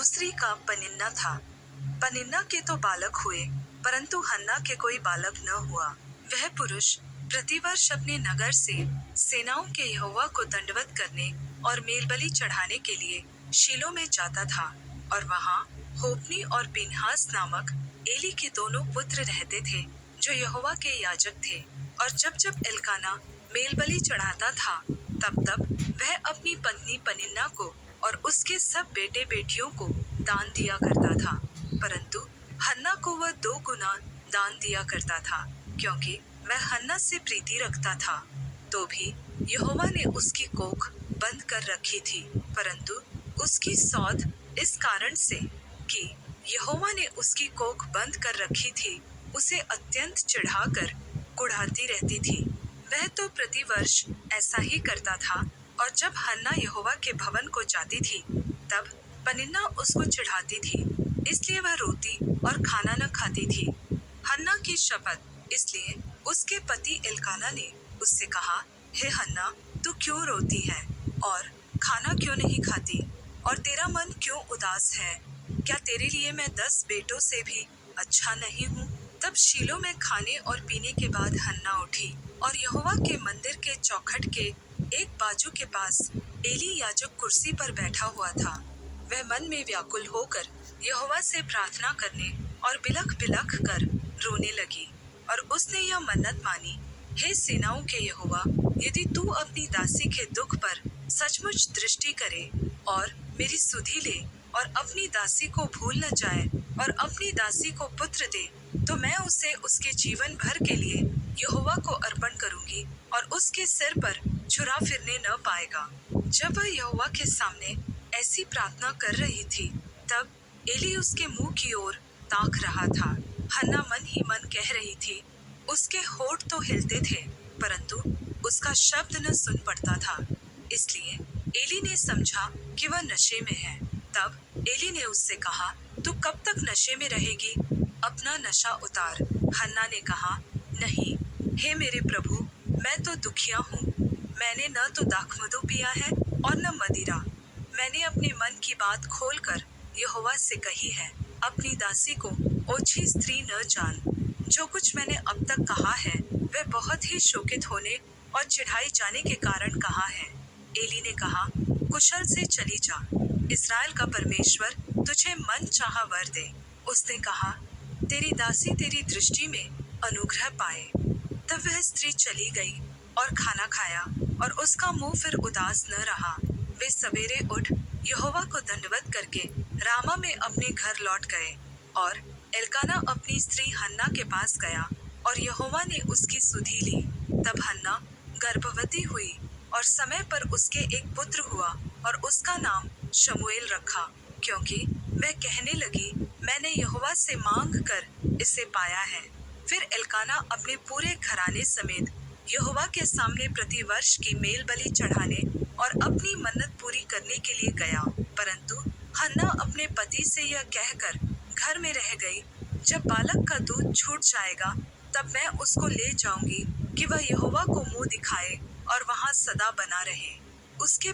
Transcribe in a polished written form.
दूसरी का पनिन्ना था। पनिन्ना के तो बालक हुए, परंतु हन्ना के कोई बालक न हुआ। वह पुरुष प्रतिवर्ष अपने नगर से सेनाओं के यहोवा को दंडवत करने और मेलबलि चढ़ाने के लिए शीलो में जाता था, और वहां होप्नी और पिनहास नामक एली के दोनों पुत्र रहते थे, जो यहोवा के याजक थे। और जब जब एल्काना मेलबलि चढ़ाता था, तब तब वह अपनी पत्नी पनिन्ना को और उसके सब बेटे बेटियों को दान दिया करता था, परंतु हन्ना को वह 2 गुना दान दिया करता था, क्योंकि वह हन्ना से प्रीति रखता था। तो भी यहोवा ने उसकी कोख बंद कर रखी थी, परंतु उसकी सौध इस कारण से कि यहोवा ने उसकी कोख बंद कर रखी थी, उसे अत्यंत चिढ़ाकर कुढ़ाती रहती थी। वह तो प्रतिवर्ष ऐसा ही करता था, और जब हन्ना यहोवा के भवन को जाती थी, तब पनिन्ना उसको चिढ़ाती थी, इसलिए वह रोती और खाना न खाती थी। हन्ना की शपथ, इसलिए उसके पति एल्काना ने उससे कहा, हे हन्ना, तू क्यों रोती है और खाना क्यों नहीं खाती, और तेरा मन क्यों उदास है? क्या तेरे लिए मैं 10 बेटों से भी अच्छा नहीं हूँ? तब शीलो में खाने और पीने के बाद हन्ना उठी, और यहोवा के मंदिर के चौखट के एक बाजू के पास एली याजक कुर्सी पर बैठा हुआ था। वह मन में व्याकुल होकर यहोवा से प्रार्थना करने और बिलख बिलख कर रोने लगी, और उसने यह मन्नत मानी, हे सेनाओं के यहोवा, यदि तू अपनी दासी के दुख पर सचमुच दृष्टि करे और मेरी सुधि ले और अपनी दासी को भूल न जाए और अपनी दासी को पुत्र दे, तो मैं उसे उसके जीवन भर के लिए यहोवा को अर्पण करूंगी, और उसके सिर पर छुरा फिरने न पाएगा। जब वह यहोवा के सामने ऐसी प्रार्थना कर रही थी, तब एली उसके मुंह की ओर ताक रहा था। हन्ना मन ही मन कह रही थी, उसके होठ तो हिलते थे, परंतु उसका शब्द न सुन पड़ता था। इसलिए एली ने समझा कि वह नशे में है। तब एली ने उससे कहा, तू कब तक नशे में रहेगी? अपना नशा उतार। हन्ना ने कहा, नहीं, हे मेरे प्रभु, मैं तो दुखिया हूँ। मैंने न तो दाखमधु पिया है और न मदिरा। मैंने अपने मन की बात खोलकर यहोवा से कही है, अपनी दासी को ओछी स्त्री न जान। जो कुछ मैंने अब तक कहा है, वह बहुत ही शोकित होने और चिढ़ाई जाने के कारण कहा है। एली ने कहा, कुशल से चली जा, इस्राएल का परमेश्वर तुझे मन चाहा वर दे। उसने कहा, तेरी दासी तेरी दृष्टि में अनुग्रह पाए। तब वह स्त्री चली गई और खाना खाया, और उसका मुंह फिर उदास न रहा। वे सवेरे उठ यहोवा को दंडवत करके रामा में अपने घर लौट गए, और एल्काना अपनी स्त्री हन्ना के पास गया, और यहोवा ने उसकी सुधि ली। तब हन्ना गर्भवती हुई, और समय पर उसके एक पुत्र हुआ, और उसका नाम शमूएल रखा, क्योंकि वह कहने लगी, मैंने यहोवा से मांग कर इसे पाया है। फिर एल्काना अपने पूरे घराने समेत यहोवा के सामने प्रतिवर्ष की मेल बलि चढ़ाने और अपनी मन्नत पूरी करने के लिए गया, परंतु हन्ना अपने पति से यह कहकर घर में रह गई, जब बालक का दूध छूट जाएगा, तब मैं उसको ले जाऊंगी कि वह यहोवा को मुंह दिखाए और वहां सदा बना रहे। उसके